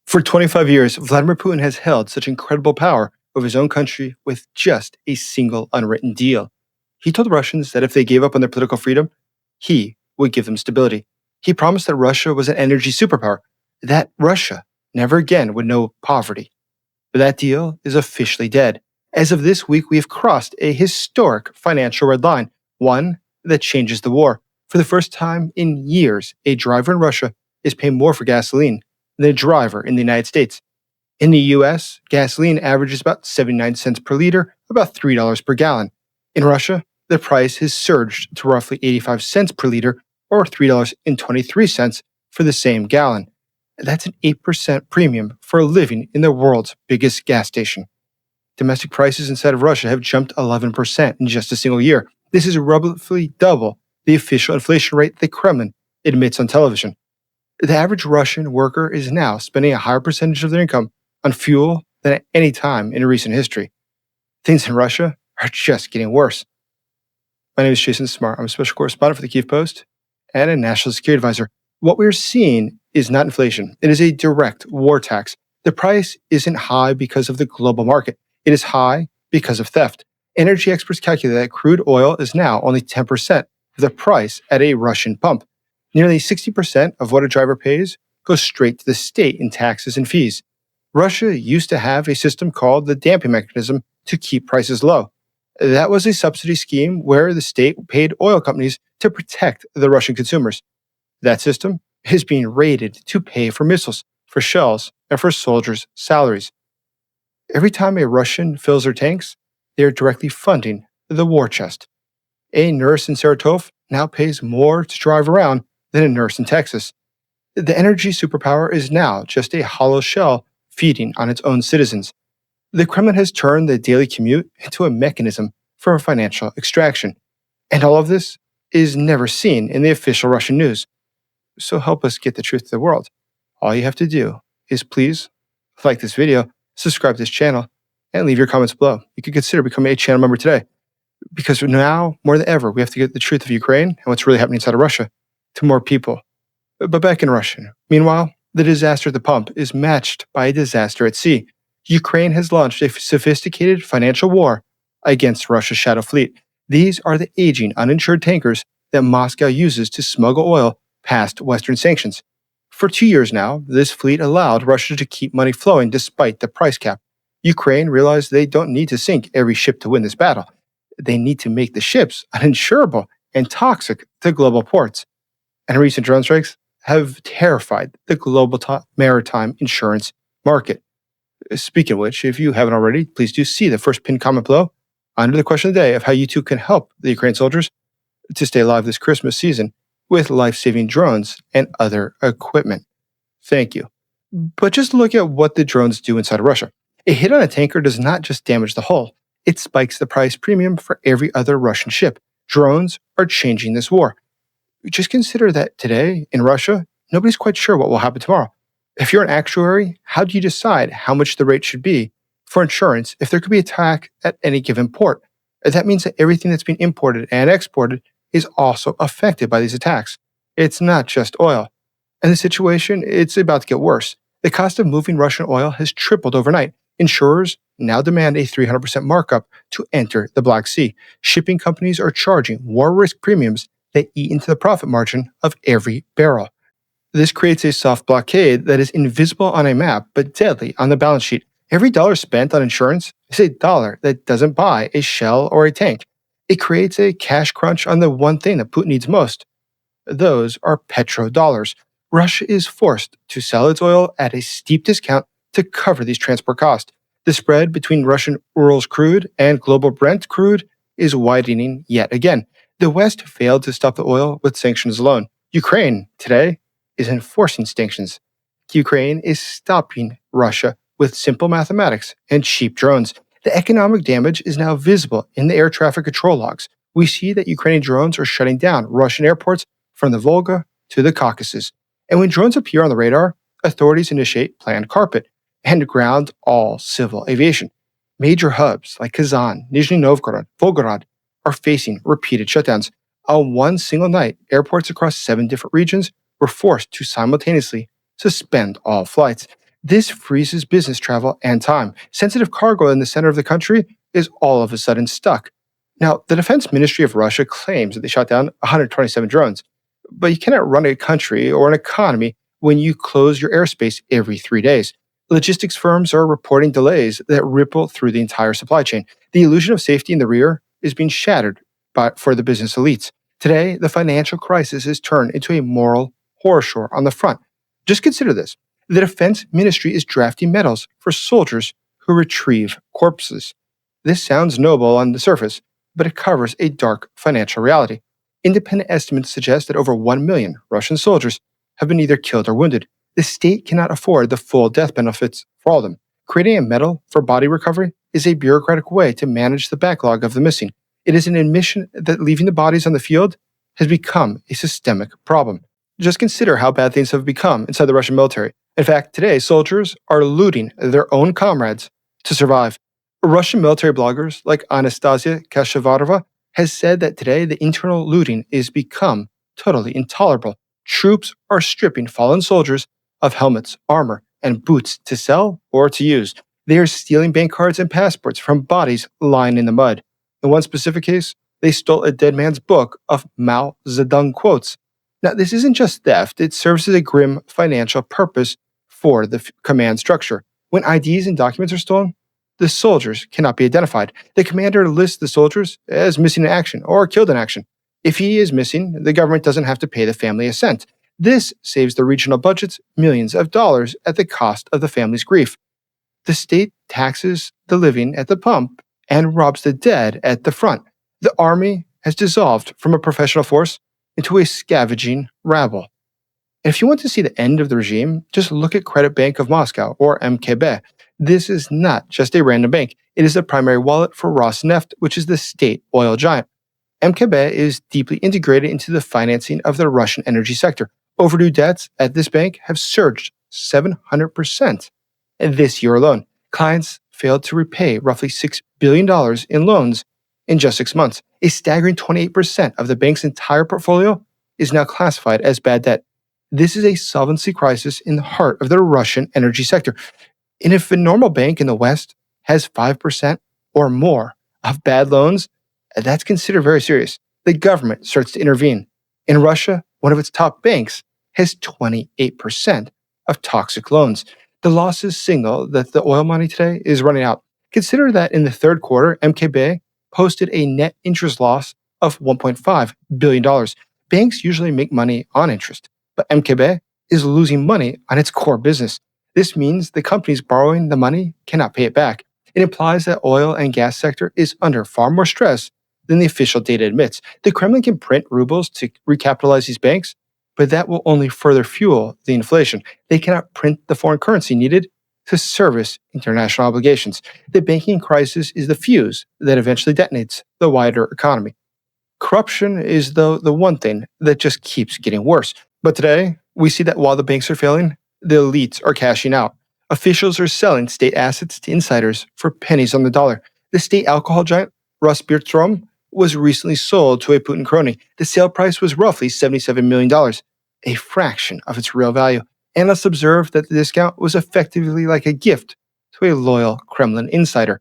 For 25 years, Vladimir Putin has held such incredible power over his own country with just a single unwritten deal. He told Russians that if they gave up on their political freedom, he would give them stability. He promised that Russia was an energy superpower, that Russia never again would know poverty. But that deal is officially dead. As of this week, we have crossed a historic financial red line, one that changes the war. For the first time in years, a driver in Russia is paying more for gasoline than a driver in the United States. In the US, gasoline averages about 79 cents per liter, about $3 per gallon. In Russia, the price has surged to roughly 85 cents per liter, or $3.23 for the same gallon. That's an 8% premium for living in the world's biggest gas station. Domestic prices inside of Russia have jumped 11% in just a single year. This is roughly double the official inflation rate the Kremlin admits on television. The average Russian worker is now spending a higher percentage of their income on fuel than at any time in recent history. Things in Russia are just getting worse. My name is Jason Smart. I'm a special correspondent for the Kyiv Post and a national security advisor. What we're seeing is not inflation. It is a direct war tax. The price isn't high because of the global market. It is high because of theft. Energy experts calculate that crude oil is now only 10% of the price at a Russian pump. Nearly 60% of what a driver pays goes straight to the state in taxes and fees. Russia used to have a system called the damping mechanism to keep prices low. That was a subsidy scheme where the state paid oil companies to protect the Russian consumers. That system is being raided to pay for missiles, for shells, and for soldiers' salaries. Every time a Russian fills their tanks, they are directly funding the war chest. A nurse in Saratov now pays more to drive around than a nurse in Texas. The energy superpower is now just a hollow shell feeding on its own citizens. The Kremlin has turned the daily commute into a mechanism for financial extraction. And all of this is never seen in the official Russian news. So help us get the truth to the world. All you have to do is please like this video, subscribe to this channel, and leave your comments below. You could consider becoming a channel member today. Because now, more than ever, we have to get the truth of Ukraine and what's really happening inside of Russia to more people. But back in Russia. Meanwhile, the disaster at the pump is matched by a disaster at sea. Ukraine has launched a sophisticated financial war against Russia's shadow fleet. These are the aging, uninsured tankers that Moscow uses to smuggle oil past Western sanctions. For 2 years now, this fleet allowed Russia to keep money flowing despite the price cap. Ukraine realized they don't need to sink every ship to win this battle. They need to make the ships uninsurable and toxic to global ports. And recent drone strikes have terrified the global maritime insurance market. Speaking of which, if you haven't already, please do see the first pinned comment below under the question of the day of how you too can help the Ukraine soldiers to stay alive this Christmas season with life-saving drones and other equipment. Thank you. But just look at what the drones do inside of Russia. A hit on a tanker does not just damage the hull, it spikes the price premium for every other Russian ship. Drones are changing this war. Just consider that today in Russia, nobody's quite sure what will happen tomorrow. If you're an actuary, how do you decide how much the rate should be for insurance if there could be an attack at any given port? That means that everything that's being imported and exported is also affected by these attacks. It's not just oil. And the situation, it's about to get worse. The cost of moving Russian oil has tripled overnight. Insurers now demand a 300% markup to enter the Black Sea. Shipping companies are charging war risk premiums that eat into the profit margin of every barrel. This creates a soft blockade that is invisible on a map but deadly on the balance sheet. Every dollar spent on insurance is a dollar that doesn't buy a shell or a tank. It creates a cash crunch on the one thing that Putin needs most. Those are petrodollars. Russia is forced to sell its oil at a steep discount to cover these transport costs. The spread between Russian Urals crude and global Brent crude is widening yet again. The West failed to stop the oil with sanctions alone. Ukraine, today, is enforcing sanctions. Ukraine is stopping Russia with simple mathematics and cheap drones. The economic damage is now visible in the air traffic control logs. We see that Ukrainian drones are shutting down Russian airports from the Volga to the Caucasus. And when drones appear on the radar, authorities initiate planned carpet and ground all civil aviation. Major hubs like Kazan, Nizhny Novgorod, Volgograd are facing repeated shutdowns. On one single night, airports across 7 different regions were forced to simultaneously suspend all flights. This freezes business travel and time. Sensitive cargo in the center of the country is all of a sudden stuck. Now, the Defense Ministry of Russia claims that they shot down 127 drones, but you cannot run a country or an economy when you close your airspace every 3 days. Logistics firms are reporting delays that ripple through the entire supply chain. The illusion of safety in the rear is being shattered for the business elites. Today, the financial crisis has turned into a moral horror show on the front. Just consider this. The Defense Ministry is drafting medals for soldiers who retrieve corpses. This sounds noble on the surface, but it covers a dark financial reality. Independent estimates suggest that over 1 million Russian soldiers have been either killed or wounded. The state cannot afford the full death benefits for all of them. Creating a medal for body recovery is a bureaucratic way to manage the backlog of the missing. It is an admission that leaving the bodies on the field has become a systemic problem. Just consider how bad things have become inside the Russian military. In fact, today, soldiers are looting their own comrades to survive. Russian military bloggers like Anastasia Kashavarova has said that today the internal looting is become totally intolerable. Troops are stripping fallen soldiers of helmets, armor, and boots to sell or to use. They are stealing bank cards and passports from bodies lying in the mud. In one specific case, they stole a dead man's book of Mao Zedong quotes. Now, this isn't just theft, it serves as a grim financial purpose for the command structure. When IDs and documents are stolen, the soldiers cannot be identified. The commander lists the soldiers as missing in action or killed in action. If he is missing, the government doesn't have to pay the family a cent. This saves the regional budgets millions of dollars at the cost of the family's grief. The state taxes the living at the pump and robs the dead at the front. The army has dissolved from a professional force into a scavenging rabble. And if you want to see the end of the regime, just look at Credit Bank of Moscow, or MKB. This is not just a random bank. It is the primary wallet for Rosneft, which is the state oil giant. MKB is deeply integrated into the financing of the Russian energy sector. Overdue debts at this bank have surged 700% this year alone. Clients failed to repay roughly $6 billion in loans in just 6 months. A staggering 28% of the bank's entire portfolio is now classified as bad debt. This is a solvency crisis in the heart of the Russian energy sector. And if a normal bank in the West has 5% or more of bad loans, that's considered very serious. The government starts to intervene. In Russia, one of its top banks has 28% of toxic loans. The losses signal that the oil money today is running out. Consider that in the third quarter, MKB posted a net interest loss of $1.5 billion. Banks usually make money on interest, but MKB is losing money on its core business. This means the companies borrowing the money cannot pay it back. It implies that oil and gas sector is under far more stress than the official data admits. The Kremlin can print rubles to recapitalize these banks, but that will only further fuel the inflation. They cannot print the foreign currency needed to service international obligations. The banking crisis is the fuse that eventually detonates the wider economy. Corruption is, though, the one thing that just keeps getting worse. But today, we see that while the banks are failing, the elites are cashing out. Officials are selling state assets to insiders for pennies on the dollar. The state alcohol giant, Rosbirtrom, was recently sold to a Putin crony. The sale price was roughly $77 million, a fraction of its real value. Analysts observed that the discount was effectively like a gift to a loyal Kremlin insider.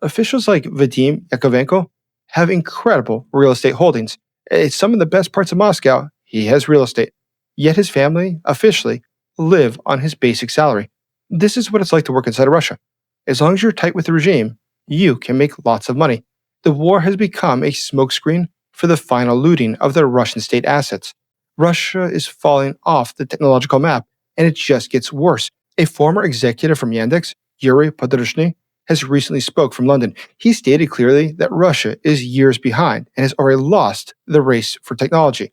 Officials like Vadim Yakovenko have incredible real estate holdings. In some of the best parts of Moscow, he has real estate. Yet his family, officially, live on his basic salary. This is what it's like to work inside of Russia. As long as you're tight with the regime, you can make lots of money. The war has become a smokescreen for the final looting of the Russian state assets. Russia is falling off the technological map, and it just gets worse. A former executive from Yandex, Yuri Podrushny, has recently spoke from London. He stated clearly that Russia is years behind and has already lost the race for technology.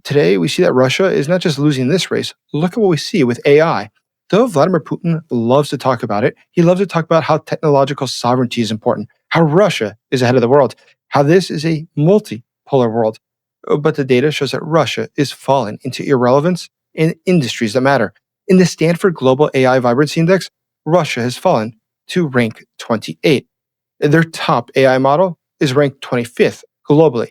Today, we see that Russia is not just losing this race. Look at what we see with AI. Though Vladimir Putin loves to talk about it, he loves to talk about how technological sovereignty is important, how Russia is ahead of the world, how this is a multipolar world. But the data shows that Russia is falling into irrelevance in industries that matter. In the Stanford Global AI Vibrancy Index, Russia has fallen to rank 28. Their top AI model is ranked 25th globally.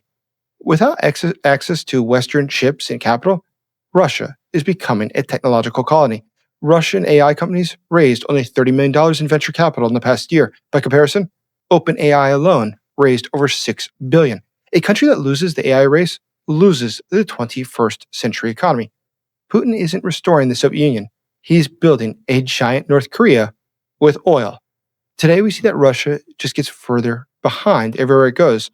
Without access to Western chips and capital, Russia is becoming a technological colony. Russian AI companies raised only $30 million in venture capital in the past year. By comparison, OpenAI alone raised over $6 billion. A country that loses the AI race loses the 21st century economy. Putin isn't restoring the Soviet Union. He's building a giant North Korea with oil. Today, we see that Russia just gets further behind everywhere it goes.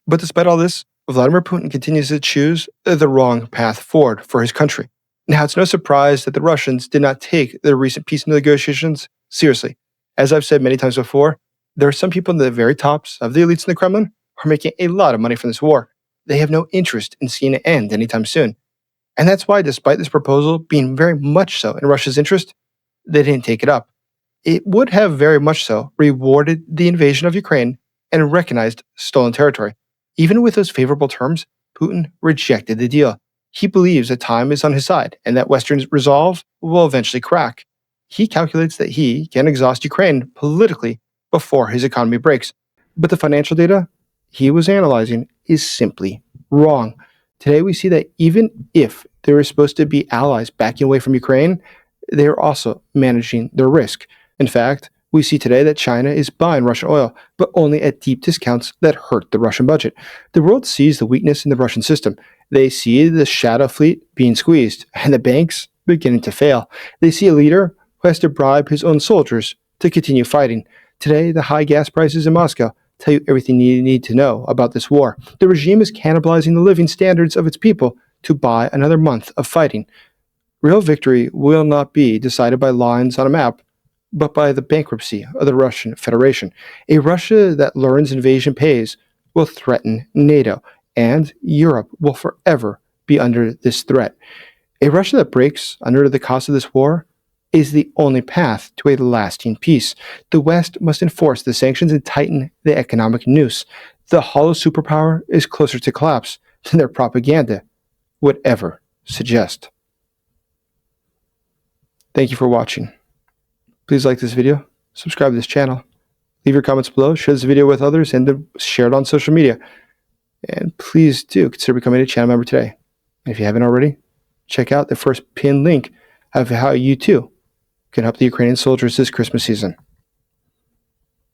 But despite all this, Vladimir Putin continues to choose the wrong path forward for his country. Now, it's no surprise that the Russians did not take the recent peace negotiations seriously. As I've said many times before, there are some people in the very tops of the elites in the Kremlin who are making a lot of money from this war. They have no interest in seeing it end anytime soon. And that's why, despite this proposal being very much so in Russia's interest, they didn't take it up. It would have very much so rewarded the invasion of Ukraine and recognized stolen territory. Even with those favorable terms, Putin rejected the deal. He believes that time is on his side and that Western resolve will eventually crack. He calculates that he can exhaust Ukraine politically before his economy breaks. But the financial data he was analyzing is simply wrong. Today we see that even if there is supposed to be allies backing away from Ukraine, they are also managing their risk. In fact, we see today that China is buying Russian oil, but only at deep discounts that hurt the Russian budget. The world sees the weakness in the Russian system. They see the shadow fleet being squeezed and the banks beginning to fail. They see a leader who has to bribe his own soldiers to continue fighting. Today, the high gas prices in Moscow tell you everything you need to know about this war. The regime is cannibalizing the living standards of its people to buy another month of fighting. Real victory will not be decided by lines on a map, but by the bankruptcy of the Russian Federation. A Russia that learns invasion pays will threaten NATO, and Europe will forever be under this threat. A Russia that breaks under the cost of this war is the only path to a lasting peace. The West must enforce the sanctions and tighten the economic noose. The hollow superpower is closer to collapse than their propaganda would ever suggest. Thank you for watching. Please like this video, subscribe to this channel, leave your comments below, share this video with others, and share it on social media. And please do consider becoming a channel member today. And if you haven't already, check out the first pinned link of how you too can help the Ukrainian soldiers this Christmas season.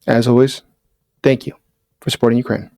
As always, thank you for supporting Ukraine.